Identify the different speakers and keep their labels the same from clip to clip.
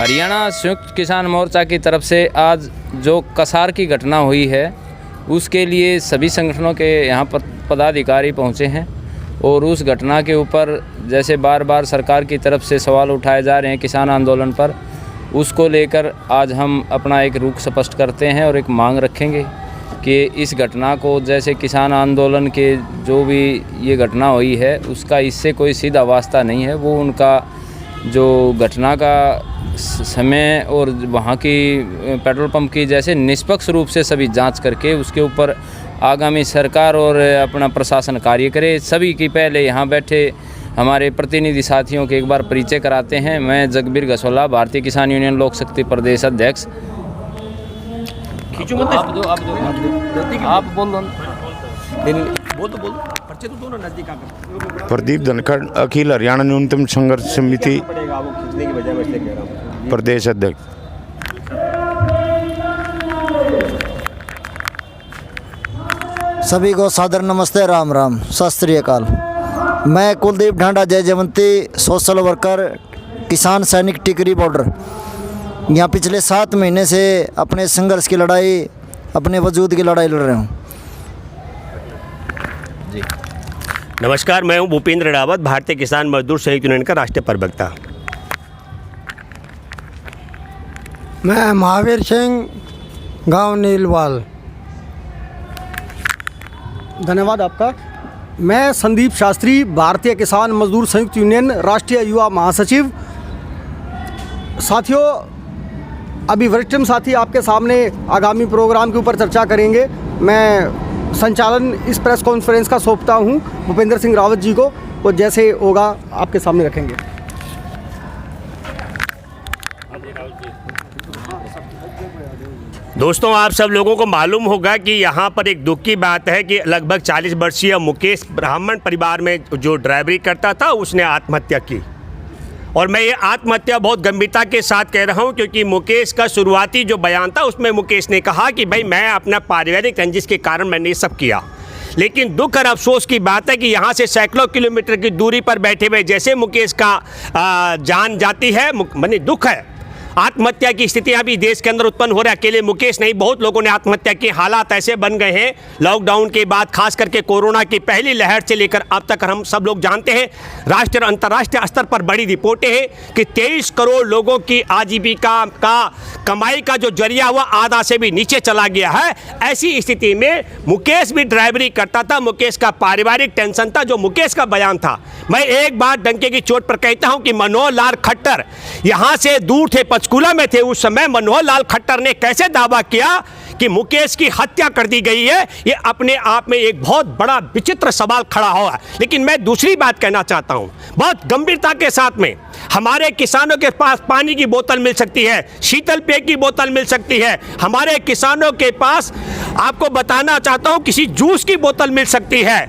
Speaker 1: हरियाणा संयुक्त किसान मोर्चा की तरफ से आज जो कसार की घटना हुई है उसके लिए सभी संगठनों के यहाँ पर पदाधिकारी पहुँचे हैं और उस घटना के ऊपर जैसे बार बार सरकार की तरफ से सवाल उठाए जा रहे हैं किसान आंदोलन पर, उसको लेकर आज हम अपना एक रुख स्पष्ट करते हैं और एक मांग रखेंगे कि इस घटना को, जैसे किसान आंदोलन के जो भी ये घटना हुई है उसका इससे कोई सीधा वास्ता नहीं है। वो उनका जो घटना का समय और वहाँ की पेट्रोल पंप की जैसे निष्पक्ष रूप से सभी जांच करके उसके ऊपर आगामी सरकार और अपना प्रशासन कार्य करे। सभी की पहले यहाँ बैठे हमारे प्रतिनिधि साथियों के एक बार परिचय कराते हैं। मैं जगबीर घसोला, भारतीय किसान यूनियन लोक शक्ति प्रदेश अध्यक्ष।
Speaker 2: प्रदीप धनखड़, अखिल हरियाणा न्यूनतम संघर्ष समिति प्रदेश अध्यक्ष।
Speaker 3: सभी को सादर नमस्ते, राम राम, सत श्री अकाल। मैं कुलदीप ढांडा जय जयवंती, सोशल वर्कर, किसान सैनिक टिकरी बॉर्डर, यहाँ पिछले 7 महीने से अपने संघर्ष की लड़ाई, अपने वजूद की लड़ाई लड़ रहा हूँ।
Speaker 4: जी नमस्कार, मैं हूँ भूपेंद्र रावत, भारतीय किसान मजदूर संयुक्त यूनियन का राष्ट्रीय प्रवक्ता।
Speaker 5: मैं महावीर सिंह, गांव नीलवाल। धन्यवाद आपका। मैं संदीप शास्त्री, भारतीय किसान मजदूर संयुक्त यूनियन राष्ट्रीय युवा महासचिव। साथियों, अभी वरिष्ठतम साथी आपके सामने आगामी प्रोग्राम के ऊपर चर्चा करेंगे। मैं संचालन इस प्रेस कॉन्फ्रेंस का सौंपता हूं भूपेंद्र सिंह रावत जी को, वो जैसे होगा आपके सामने रखेंगे।
Speaker 4: दोस्तों, आप सब लोगों को मालूम होगा कि यहाँ पर एक दुख की बात है कि लगभग 40 वर्षीय मुकेश ब्राह्मण परिवार में जो ड्राइवरी करता था उसने आत्महत्या की। और मैं ये आत्महत्या बहुत गंभीरता के साथ कह रहा हूँ क्योंकि मुकेश का शुरुआती जो बयान था उसमें मुकेश ने कहा कि भाई मैं अपना पारिवारिक रंजिश के कारण मैंने ये सब किया। लेकिन दुख और अफसोस की बात है कि यहाँ से सैकड़ों किलोमीटर की दूरी पर बैठे हुए जैसे मुकेश का जान जाती है, माने दुख है। आत्महत्या की स्थितियां भी देश के अंदर उत्पन्न हो रही है। अकेले मुकेश नहीं, बहुत लोगों ने आत्महत्या की। हालात ऐसे बन गए हैं लॉकडाउन के बाद, खास करके कोरोना की पहली लहर से लेकर अब तक हम सब लोग जानते हैं, राष्ट्रीय और अंतर्राष्ट्रीय स्तर पर बड़ी रिपोर्टें हैं कि 23 करोड़ लोगों की आजीविका का कमाई का जो जरिया हुआ आधा से भी नीचे चला गया है। ऐसी स्थिति में मुकेश भी ड्राइवरी करता था, मुकेश का पारिवारिक टेंशन था, जो मुकेश का बयान था। मैं एक बार डंके की चोट पर कहता हूं कि मनोहर लाल खट्टर यहां से दूर थे, पंचकूला में थे उस समय। मनोहर लाल खट्टर ने कैसे दावा किया कि मुकेश की हत्या कर दी गई है, ये अपने आप में एक बहुत बड़ा विचित्र सवाल खड़ा हुआ है। लेकिन मैं दूसरी बात कहना चाहता हूं बहुत गंभीरता के साथ में। हमारे किसानों के पास पानी की बोतल मिल सकती है, शीतल पेय की बोतल मिल सकती है। हमारे किसानों के पास, आपको बताना चाहता हूं, किसी जूस की बोतल मिल सकती है,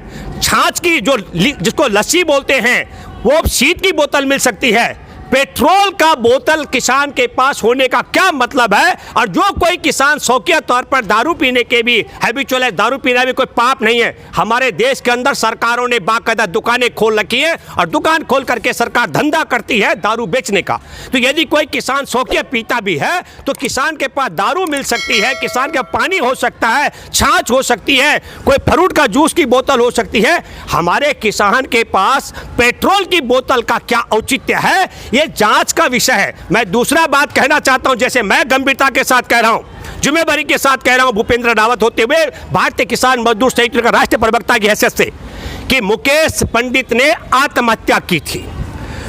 Speaker 4: छाछ की जो जिसको लस्सी बोलते हैं वो शीत की बोतल मिल सकती है। पेट्रोल का बोतल किसान के पास होने का क्या मतलब है? और जो कोई किसान शौकिया तौर पर दारू पीने के भी हैबिचुअल है, दारू पीना भी कोई पाप नहीं है। हमारे देश के अंदर सरकारों ने बाकायदा दुकानें खोल रखी है और दुकान खोल करके सरकार धंधा करती है दारू बेचने का। तो यदि कोई किसान शौकिया पीता भी है तो किसान के पास दारू मिल सकती है, किसान का पानी हो सकता है, छाछ हो सकती है, कोई फ्रूट का जूस की बोतल हो सकती है। हमारे किसान के पास पेट्रोल की बोतल का क्या औचित्य है, ये जांच का विषय है। मैं दूसरा बात कहना चाहता हूं, जैसे मैं गंभीरता के साथ कह रहा हूं, जिम्मेदारी के साथ कह रहा हूं, भूपेंद्र रावत होते हुए भारतीय किसान मजदूर संयुक्त यूनियन का राष्ट्रीय प्रवक्ता की हैसियत से, कि मुकेश पंडित ने आत्महत्या की थी।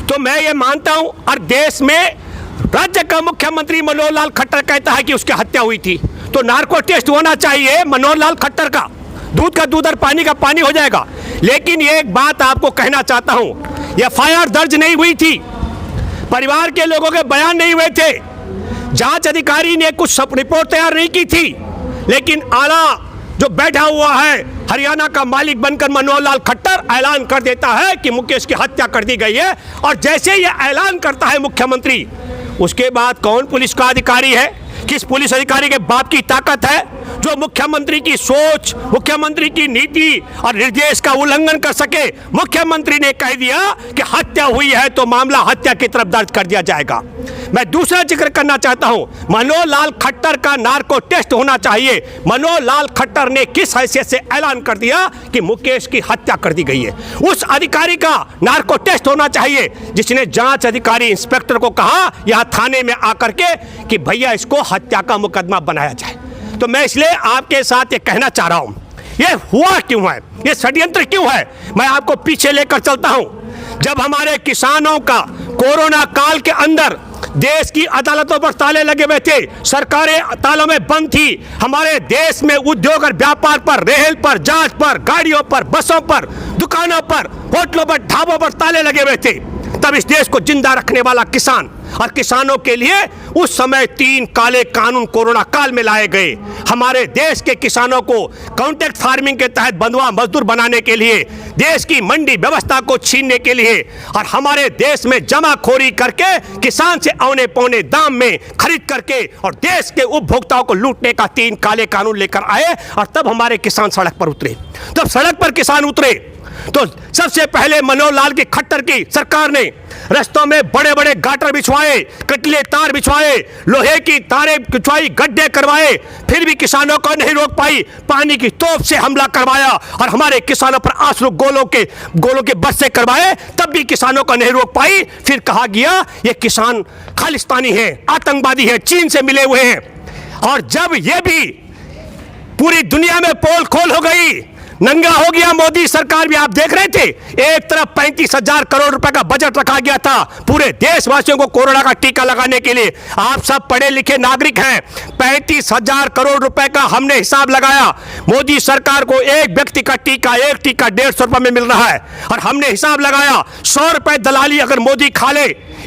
Speaker 4: तो मैं ये मानता हूं, और देश में राज्य का मुख्यमंत्री मनोहर लाल खट्टर कहता है कि उसकी हत्या हुई थी, तो नार्को टेस्ट होना चाहिए मनोहर लाल खट्टर का, दूध का दूध और पानी का पानी हो जाएगा। लेकिन ये एक बात आपको कहना चाहता हूं, एफआईआर दर्ज नहीं हुई थी, परिवार के लोगों के बयान नहीं हुए थे, जांच अधिकारी ने कुछ रिपोर्ट तैयार नहीं की थी। लेकिन आला जो बैठा हुआ है हरियाणा का मालिक बनकर मनोहर लाल खट्टर ऐलान कर देता है कि मुकेश की हत्या कर दी गई है। और जैसे ये ऐलान करता है मुख्यमंत्री, उसके बाद कौन पुलिस का अधिकारी है, किस पुलिस अधिकारी के बाप की ताकत है जो मुख्यमंत्री की सोच, मुख्यमंत्री की नीति और निर्देश का उल्लंघन कर सके। मुख्यमंत्री ने कह दिया कि हत्या हुई है तो मामला हत्या की तरफ दर्ज कर दिया जाएगा। मैं दूसरा जिक्र करना चाहता हूं, मनोज लाल खट्टर का नार्को टेस्ट होना चाहिए। मनोज लाल खट्टर ने किस हैसियत से ऐलान कर दिया कि मुकेश की हत्या कर दी गई है? उस अधिकारी का नार्को टेस्ट होना चाहिए जिसने जांच अधिकारी इंस्पेक्टर को कहा यहां थाने में आकर के कि भैया इसको हत्या का मुकदमा बनाया जाए। तो मैं इसलिए आपके साथ ये कहना चाह रहा हूं, ये हुआ क्यों है, ये षड्यंत्र क्यों है? मैं आपको पीछे लेकर चलता हूं। जब हमारे किसानों का कोरोना काल के अंदर देश की अदालतों पर ताले लगे हुए थे, सरकारें तालों में बंद थी, हमारे देश में उद्योग और व्यापार पर, रेल पर, जहाज पर, गाड़ियों पर, बसों पर, दुकानों पर, होटलों पर, ढाबों पर ताले लगे हुए थे, तब इस देश को जिंदा रखने वाला किसान और किसानों के लिए उस समय 3 काले कानून कोरोना काल में लाए गए। हमारे देश के किसानों को कॉन्ट्रैक्ट फार्मिंग के तहत बंधुआ मजदूर बनाने के लिए, देश की मंडी व्यवस्था को छीनने के लिए और हमारे देश में जमाखोरी करके किसान से औने पौने दाम में खरीद करके और देश के उपभोक्ताओं को लूटने का 3 काले कानून लेकर आए और तब हमारे किसान सड़क पर उतरे। तब सड़क पर किसान उतरे तो सबसे पहले मनोज लाल की खट्टर की सरकार ने रास्तों में बड़े बड़े गाटर बिछवाए, कटले तार बिछवाए, लोहे की तारें बिछवाई, गड्ढे करवाए, फिर भी किसानों को नहीं रोक पाई। पानी की तोप से हमला करवाया और हमारे किसानों पर आंसू गोलों के बस से करवाए, तब भी किसानों को नहीं रोक पाई। फिर कहा गया ये किसान खालिस्तानी है, आतंकवादी है, चीन से मिले हुए हैं। और जब ये भी पूरी दुनिया में पोल खोल हो गई, नंगा हो गया मोदी सरकार भी, आप देख रहे थे एक तरफ 35,000 करोड़ रुपए का बजट रखा गया था पूरे देशवासियों को कोरोना का टीका लगाने के लिए। आप सब पढ़े लिखे नागरिक हैं, 35,000 करोड़ रुपए का हमने हिसाब लगाया। मोदी सरकार को एक व्यक्ति का टीका, एक टीका 150 रुपए में मिल रहा है और हमने हिसाब लगाया 100 रुपए दलाली अगर मोदी खा ले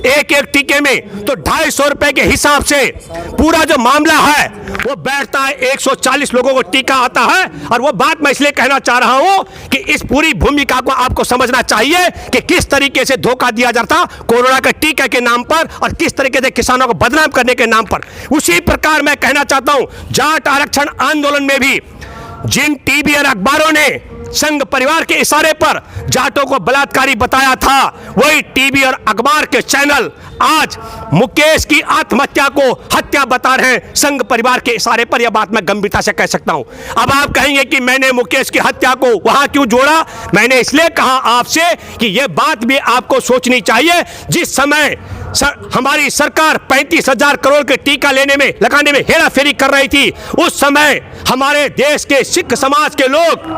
Speaker 4: एक टीके में तो 250 रुपए के हिसाब से पूरा जो मामला है वो बैठता है। 140 लोगों को टीका आता है। और वो बात मैं इसलिए कहना चाह रहा हूं कि इस पूरी भूमिका को आपको समझना चाहिए कि किस तरीके से धोखा दिया जाता कोरोना के टीके के नाम पर और किस तरीके से किसानों को बदनाम करने के नाम पर। उसी प्रकार मैं कहना चाहता हूं जाट आरक्षण आंदोलन में भी जिन टीवी और अखबारों ने संघ परिवार के इशारे पर जाटों को बलात्कारी बताया था, वही टीवी और अखबार के चैनल आज मुकेश की आत्महत्या को हत्या बता रहे हैं संघ परिवार के इशारे पर। यह बात मैं गंभीरता से कह सकता हूं। अब आप कहेंगे कि मैंने मुकेश की हत्या को वहां क्यों जोड़ा? मैंने इसलिए कहा आपसे कि यह बात भी आपको सोचनी चाहिए। जिस समय हमारी सरकार 35,000 करोड़ के टीका लगाने में हेराफेरी कर रही थी, उस समय हमारे देश के सिख समाज के लोग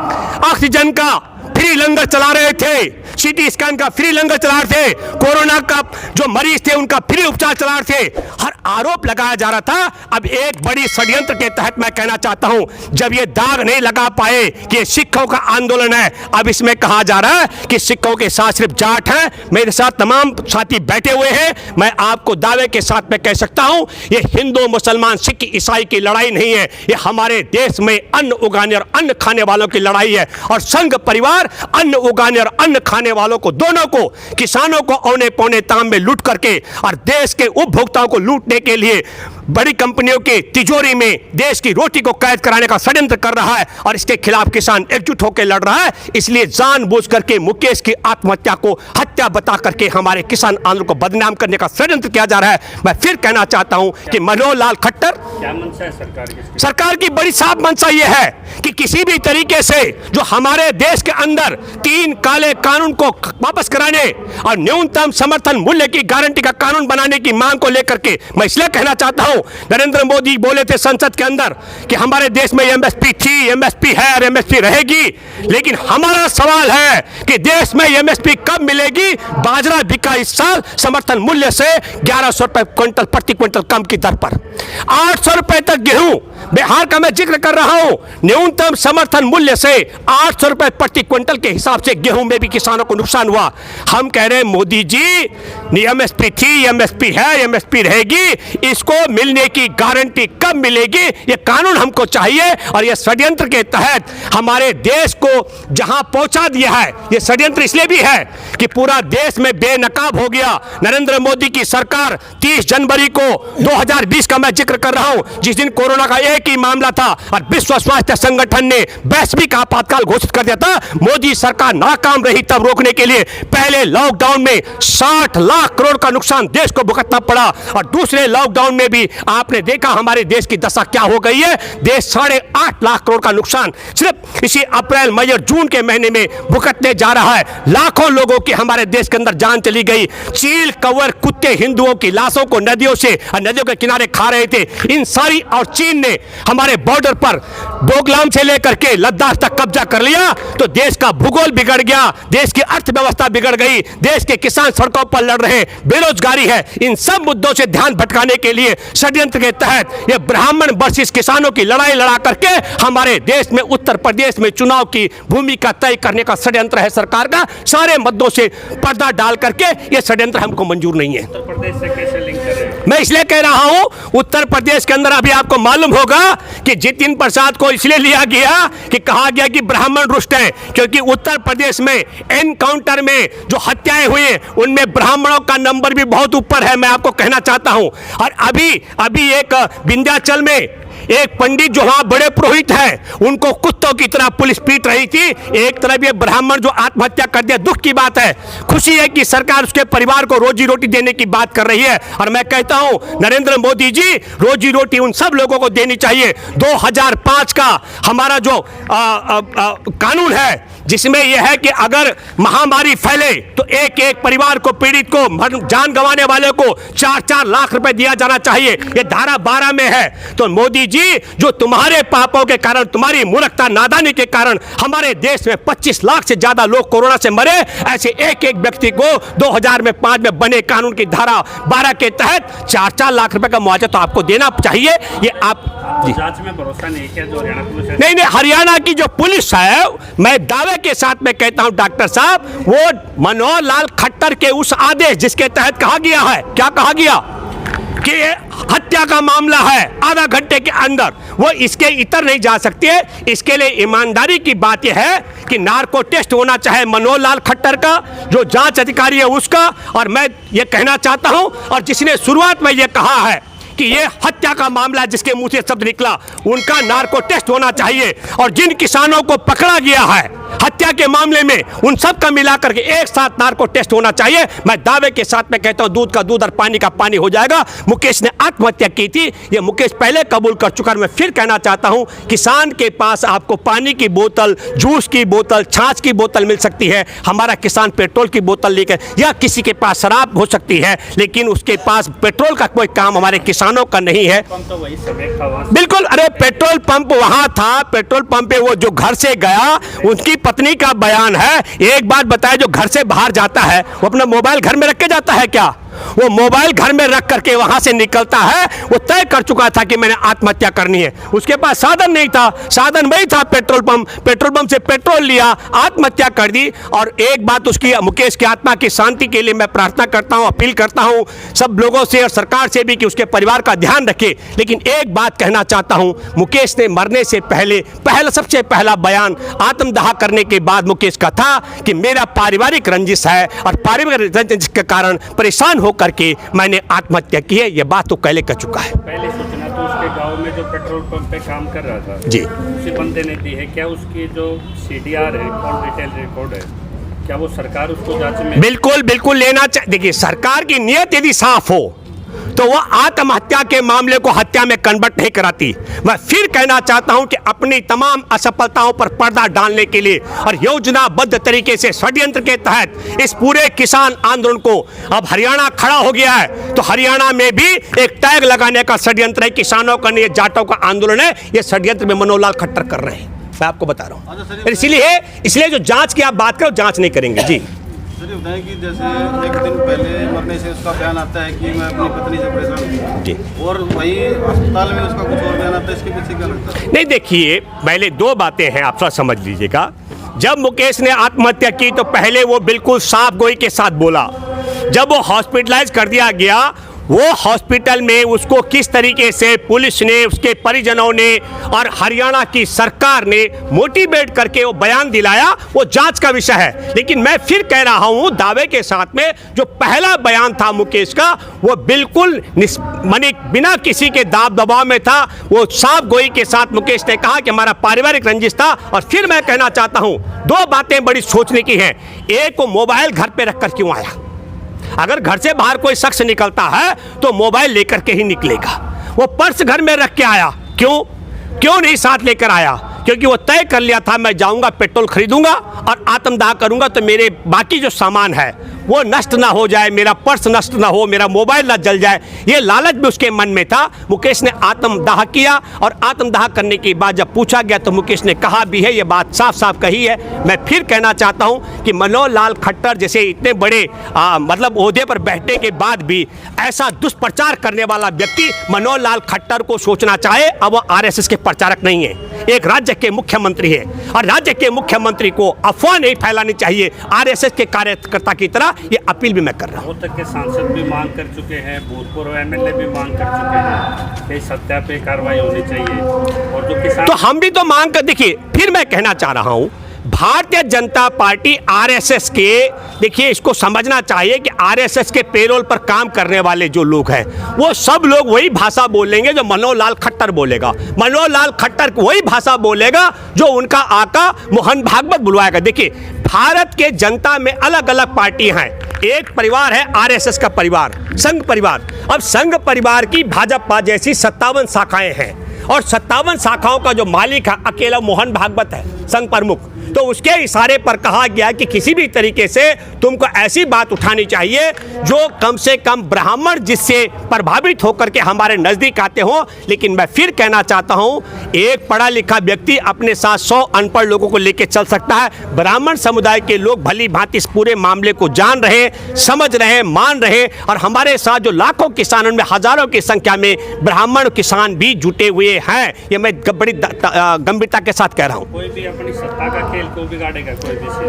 Speaker 4: ऑक्सीजन का फ्री लंगर चला रहे थे, सीटी स्कैन का फ्री लंगर चला रहे थे, कोरोना का जो मरीज थे उनका फ्री उपचार चला रहे थे। हर आरोप लगाया जा रहा था। अब एक बड़ी षड्यंत्र के तहत मैं कहना चाहता हूं, जब ये दाग नहीं लगा पाए कि ये सिखों का आंदोलन है, अब इसमें कहा जा रहा है कि सिखों के साथ सिर्फ जाट हैं। मेरे साथ तमाम साथी बैठे हुए हैं, मैं आपको दावे के साथ मैं कह सकता हूं ये हिंदू मुसलमान सिख ईसाई की लड़ाई नहीं है, ये हमारे देश में अन्न उगाने और अन्न खाने वालों की लड़ाई है। और संघ परिवार अन्न उगाने और अन्न खाने वालों को, दोनों को, किसानों को औने पौने दाम में लूट करके और देश के उपभोक्ताओं को लूटने के लिए बड़ी कंपनियों के तिजोरी में देश की रोटी को कैद कराने का षड्यंत्र कर रहा है और इसके खिलाफ किसान एकजुट होकर लड़ रहा है। इसलिए जानबूझ करके मुकेश की आत्महत्या को हत्या बता करके हमारे किसान आंदोलन को बदनाम करने का षड्यंत्र किया जा रहा है। मैं फिर कहना चाहता हूं कि मनोज लाल खट्टर,
Speaker 6: क्या मंशा है
Speaker 4: सरकार की बड़ी साफ मंशा यह है कि किसी भी तरीके से जो हमारे देश के अंदर 3 काले कानून को वापस कराने और न्यूनतम समर्थन मूल्य की गारंटी का कानून बनाने की मांग को लेकर के मैं इसलिए कहना चाहता हूं, नरेंद्र मोदी बोले थे संसद के अंदर कि हमारे देश में एमएसपी थी, एमएसपी है और एमएसपी रहेगी। लेकिन हमारा सवाल है कि देश में एमएसपी कब मिलेगी? बाजरा बिका इस साल समर्थन मूल्य से 1100 रुपए क्विंटल प्रति क्विंटल कम की दर पर, 800 रुपए तक गेहूं, बिहार का मैं जिक्र कर रहा हूं, न्यूनतम समर्थन मूल्य से 800 रुपए प्रति क्विंटल के हिसाब से गेहूं में भी किसानों को नुकसान हुआ। हम कह रहे हैं मोदी जी एमएसपी थी, एमएसपी है, एमएसपी रहेगी, इसको मिले मिलने की गारंटी कब मिलेगी? ये कानून हमको चाहिए। और ये षड्यंत्र के तहत हमारे देश को जहां पहुंचा दिया है, ये षड्यंत्र इसलिए भी है कि पूरा देश में बेनकाब हो गया। नरेंद्र मोदी की सरकार 30 जनवरी को 2020 का मैं जिक्र कर रहा हूं, जिस दिन कोरोना का एक ही मामला था और विश्व स्वास्थ्य संगठन ने वैश्विक आपातकाल घोषित कर दिया था। मोदी सरकार नाकाम रही तब रोकने के लिए। पहले लॉकडाउन में 60 लाख करोड़ का नुकसान देश को भुगतना पड़ा और दूसरे लॉकडाउन में भी आपने देखा हमारे देश की दशा क्या हो गई है। देश 8.5 लाख करोड़ का नुकसान सिर्फ इसी अप्रैल मई और जून के महीने में भुगतने जा रहा है। लाखों लोगों की हमारे देश के अंदर जान चली गई। चील कौर कुत्ते हिंदुओं की लाशों को नदियों से और नदियों के किनारे खा रहे थे। इन सारी और चीन ने हमारे बॉर्डर पर डोकलाम से लेकर के लद्दाख तक कब्जा कर लिया तो देश का भूगोल बिगड़ गया, देश की अर्थव्यवस्था बिगड़ गई, देश के किसान सड़कों पर लड़ रहे, बेरोजगारी है। इन सब मुद्दों से ध्यान भटकाने के लिए षड्यंत्र के तहत ये ब्राह्मण वर्सेस किसानों की लड़ाई लड़ा करके हमारे देश में उत्तर प्रदेश में चुनाव की भूमिका तय करने का षड्यंत्र है सरकार का। सारे मुद्दों से पर्दा डाल करके ये षड्यंत्र हमको मंजूर नहीं है।
Speaker 6: उत्तर प्रदेश से कैसे लिंक कर रहे हैं?
Speaker 4: मैं इसलिए कह रहा हूं, उत्तर प्रदेश के अंदर अभी आपको मालूम होगा कि जितिन प्रसाद को इसलिए लिया गया कि कहा गया कि ब्राह्मण रुष्ट है, क्योंकि उत्तर प्रदेश में एनकाउंटर में जो हत्याएं हुई उनमें ब्राह्मणों का नंबर भी बहुत ऊपर है। मैं आपको कहना चाहता हूं। और अभी एक विंध्याचल में एक पंडित जो वहां बड़े पुरोहित हैं, उनको कुत्तों की तरह पुलिस पीट रही थी। एक तरफ ये ब्राह्मण जो आत्महत्या कर दिया, दुख की बात है। खुशी है कि सरकार उसके परिवार को रोजी रोटी देने की बात कर रही है। और मैं कहता हूं नरेंद्र मोदी जी, रोजी रोटी उन सब लोगों को देनी चाहिए। 2005 का हमारा जो कानून है, जिसमें यह है कि अगर महामारी फैले तो एक एक परिवार को, पीड़ित को, जान गंवाने वाले को 4-4 लाख रुपए दिया जाना चाहिए। यह धारा 12 में है। तो मोदी जी, जो तुम्हारे पापों के कारण, तुम्हारी मूर्खता नादानी के कारण हमारे देश में 25 लाख से ज्यादा लोग कोरोना से मरे, ऐसे एक एक व्यक्ति को 2005 में बने कानून की धारा 12 के तहत 4-4 लाख रुपए का मुआवजा तो आपको देना चाहिए। ये आप
Speaker 6: जांच में भरोसा नहीं क्या जो हरियाणा पुलिस है?
Speaker 4: नहीं, हरियाणा की जो पुलिस है, मैं दावे के साथ में कहता हूं डॉक्टर साहब, वो मनोहर लाल खट्टर के उस आदेश जिसके तहत कहा गया है, क्या कहा गया कि हत्या का मामला है, आधा घंटे के अंदर वो इसके इतर नहीं जा सकते। इसके लिए ईमानदारी की बात यह है कि नार्को टेस्ट होना चाहे मनोहर लाल खट्टर का, जो जांच अधिकारी है उसका। और मैं ये कहना चाहता हूं, और जिसने शुरुआत में ये कहा है कि ये हत्या का मामला जिसके मुंह से शब्द निकला, उनका नार्को टेस्ट होना चाहिए। और जिन किसानों को पकड़ा गया है हत्या के मामले में, उन सब का मिलाकर के एक साथ नार्को टेस्ट होना चाहिए। मैं दावे के साथ में कहता हूं दूध का दूध और पानी का पानी हो जाएगा। मुकेश ने आत्महत्या की थी, ये मुकेश पहले कबूल कर चुका है। मैं फिर कहना चाहता हूं, किसान के पास आपको पानी की बोतल, जूस की बोतल, छाछ की बोतल मिल सकती है। हमारा किसान पेट्रोल की बोतल लेकर, या किसी के पास शराब हो सकती है, लेकिन उसके पास पेट्रोल का कोई काम हमारे किसानों का नहीं है।
Speaker 6: तो वही समय था वहाँ।
Speaker 4: बिल्कुल, अरे पेट्रोल पंप वहां था, पेट्रोल पंप पे वो जो घर से गया, उनकी पत्नी का बयान है। एक बात बताए, जो घर से बाहर जाता है वो अपना मोबाइल घर में रख के जाता है क्या? वो मोबाइल घर में रख करके वहां से निकलता है। वो तय कर चुका था कि मैंने आत्महत्या करनी है। उसके पास साधन नहीं था, साधन वही था पेट्रोल पंप। पेट्रोल पंप से पेट्रोल लिया, आत्महत्या कर दी। और एक बात उसकी, मुकेश की आत्मा की शांति के लिए मैं प्रार्थना करता हूं, अपील करता हूं सब लोगों से और सरकार से भी कि उसके परिवार का ध्यान रखे। लेकिन एक बात कहना चाहता हूं, मुकेश ने मरने से पहले सबसे पहला बयान आत्मदाह करने के बाद मुकेश का था कि मेरा पारिवारिक रंजिश है और पारिवारिक रंजिश के कारण परेशान होकर के मैंने आत्महत्या की है। यह बात तो पहले कर चुका है।
Speaker 6: पहले सूचना तो उसके गांव में जो पेट्रोल पंप पे काम कर रहा था
Speaker 4: जी,
Speaker 6: उसी बंदे ने दी है। क्या उसकी जो CDR है, कॉल डिटेल रिकॉर्ड है, क्या वो सरकार उसको जांच में?
Speaker 4: बिल्कुल बिल्कुल लेना चाहिए। देखिए, सरकार की नीयत यदि साफ हो तो वो आत्महत्या के मामले को हत्या में कन्वर्ट नहीं कराती। मैं फिर कहना चाहता हूं कि अपनी तमाम असफलताओं पर पर्दा डालने के लिए और योजनाबद्ध तरीके से षड्यंत्र के तहत इस पूरे किसान आंदोलन को, अब हरियाणा खड़ा हो गया है तो हरियाणा में भी एक टैग लगाने का षड्यंत्र है। किसानों का नहीं, जाटों का आंदोलन है। ये षड्यंत्र में मनोहर लाल खट्टर कर रहे हैं, मैं आपको बता रहा हूँ। इसलिए जो जांच की आप बात करो, जांच नहीं करेंगे। जी
Speaker 7: सर, ये बताएं कि जैसे एक दिन पहले मरने से उसका बयान आता है कि मैं अपनी पत्नी से परेशान हूँ,
Speaker 4: जी,
Speaker 7: और वही अस्पताल में उसका कुछ और बयान आता है, इसके पीछे क्या लगता है?
Speaker 4: नहीं, देखिए, पहले दो बातें हैं, आप सब समझ लीजिएगा। जब मुकेश ने आत्महत्या की तो पहले वो बिल्कुल साफ गोई के साथ बोला। जब वो हॉस्पिटलाइज कर दिया गया, वो हॉस्पिटल में उसको किस तरीके से पुलिस ने, उसके परिजनों ने और हरियाणा की सरकार ने मोटिवेट करके वो बयान दिलाया, वो जांच का विषय है। लेकिन मैं फिर कह रहा हूं दावे के साथ में, जो पहला बयान था मुकेश का, वो बिल्कुल माने बिना किसी के दबाव में था। वो साफ गोई के साथ मुकेश ने कहा कि हमारा पारिवारिक रंजिश था। और फिर मैं कहना चाहता हूं, दो बातें बड़ी सोचने की हैं। एक, वो मोबाइल घर पे रखकर क्यों आया? अगर घर से बाहर कोई शख्स निकलता है तो मोबाइल लेकर के ही निकलेगा। वो पर्स घर में रख के आया, क्यों नहीं साथ लेकर आया? क्योंकि वो तय कर लिया था मैं जाऊंगा, पेट्रोल खरीदूंगा और आत्मदाह करूंगा तो मेरे बाकी जो सामान है वो नष्ट ना हो जाए, मेरा पर्स नष्ट ना हो, मेरा मोबाइल ना जल जाए, ये लालच भी उसके मन में था। मुकेश ने आत्मदाह किया और आत्मदाह करने के बाद जब पूछा गया तो मुकेश ने कहा भी है, ये बात साफ साफ कही है। मैं फिर कहना चाहता हूं कि मनोहर लाल खट्टर जैसे इतने बड़े मतलब ओहदे पर बैठने के बाद भी ऐसा दुष्प्रचार करने वाला व्यक्ति मनोहर लाल खट्टर को सोचना चाहे। अब वो आरएसएस के प्रचारक नहीं है, एक राज्य के मुख्यमंत्री है और राज्य के मुख्यमंत्री को अफवाह नहीं फैलानी चाहिए आरएसएस के कार्यकर्ता की तरह। ये अपील भी मैं कर रहा हूं।
Speaker 6: तक के सांसद भी मांग कर चुके हैं, भूतपूर्व एमएलए भी मांग कर चुके हैं कि सत्या पे कार्रवाई होनी चाहिए। और जो किसान,
Speaker 4: तो हम भी तो मांग कर, देखिए फिर मैं कहना चाह रहा हूं, भारतीय जनता पार्टी आरएसएस के, देखिए इसको समझना चाहिए कि आरएसएस के पेरोल पर काम करने वाले जो लोग हैं वो सब लोग वही भाषा बोलेंगे जो मनोहर लाल खट्टर बोलेगा। मनोहर लाल खट्टर वही भाषा बोलेगा जो उनका आका मोहन भागवत बुलवाएगा। देखिए भारत के जनता में अलग अलग पार्टियां हैं। एक परिवार है आरएसएस का परिवार, संघ परिवार। अब संघ परिवार की भाजपा जैसी 57 शाखाएं हैं और 57 शाखाओं का जो मालिक है अकेला मोहन भागवत है, संघ प्रमुख। तो उसके इशारे पर कहा गया कि किसी भी तरीके से तुमको ऐसी बात उठानी चाहिए जो कम से कम ब्राह्मण जिससे प्रभावित होकर के हमारे नज़दीक आते हों। लेकिन मैं फिर कहना चाहता हूं, एक पढ़ा लिखा व्यक्ति अपने साथ 100 अनपढ़ लोगों को लेकर चल सकता है। ब्राह्मण समुदाय के लोग भली भांति इस पूरे मामले को जान रहे, समझ रहे, मान रहे और हमारे साथ जो लाखों किसानों में हजारों की संख्या में ब्राह्मण किसान भी जुटे हुए हैं। ये मैं बड़ी गंभीरता के साथ कह रहा हूँ।
Speaker 6: कोई भी अपनी सत्ता का खेल को बिगाड़ेगा,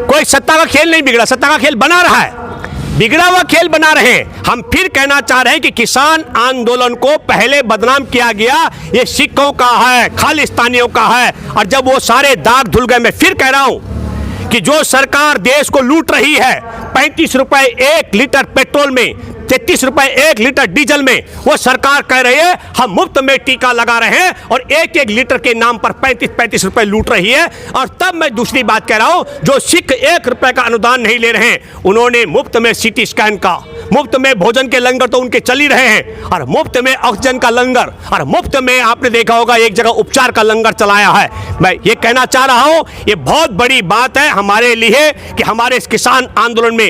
Speaker 4: कोई सत्ता का खेल नहीं बिगड़ा, सत्ता का खेल बना रहा है, बिगड़ा हुआ खेल बना रहे हैं। हम फिर कहना चाह रहे हैं कि किसान आंदोलन को पहले बदनाम किया गया, ये सिखों का है, खालिस्तानियों का है और जब वो सारे दाग धुल गए, मैं फिर कह रहा हूं कि जो सरकार देश को लूट रही है, 35 रुपए 1 लीटर पेट्रोल में, 33 रुपए 1 लीटर डीजल में, वो सरकार कह रही है हम मुफ्त में टीका लगा रहे हैं और 1-1 लीटर के नाम पर 35-35 रुपए लूट रही है। और तब मैं दूसरी बात कह रहा हूं, जो सिख 1 रुपए का अनुदान नहीं ले रहे हैं, उन्होंने मुफ्त में सीटी स्कैन का, मुफ्त में भोजन के लंगर तो उनके चल ही रहे हैं और मुफ्त में ऑक्सीजन का लंगर और मुफ्त में आपने देखा होगा एक जगह उपचार का लंगर चलाया है। मैं ये कहना चाह रहा हूं, ये बहुत बड़ी बात है हमारे लिए कि हमारे इस किसान आंदोलन में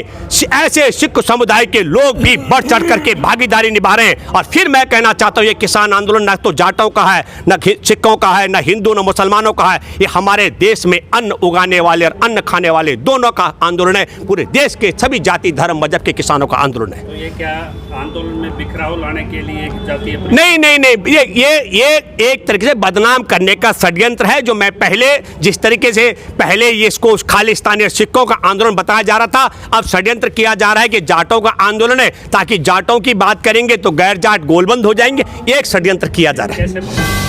Speaker 4: ऐसे सिख समुदाय के लोग भी बढ़ चढ़ करके भागीदारी निभा रहे हैं। और फिर मैं कहना चाहता हूं, ये किसान आंदोलन न तो जाटों का है, न सिखों का है, न हिंदू न मुसलमानों का है, ये हमारे देश में अन्न उगाने वाले और अन्न खाने वाले दोनों का आंदोलन है। पूरे देश के सभी जाति धर्म मजहब के किसानों का आंदोलन है।
Speaker 6: तो ये क्या आंदोलन में बिखराव लाने के लिए एक जातीय
Speaker 4: नहीं, ये एक तरीके से बदनाम करने का षड्यंत्र है। जो मैं पहले जिस तरीके से पहले ये इसको खालिस्तानी और सिखों का आंदोलन बताया जा रहा था, अब षड्यंत्र किया जा रहा है कि जाटों का आंदोलन है, ताकि जाटों की बात करेंगे तो गैर जाट गोलबंद हो जाएंगे। एक षड्यंत्र किया जा रहा है।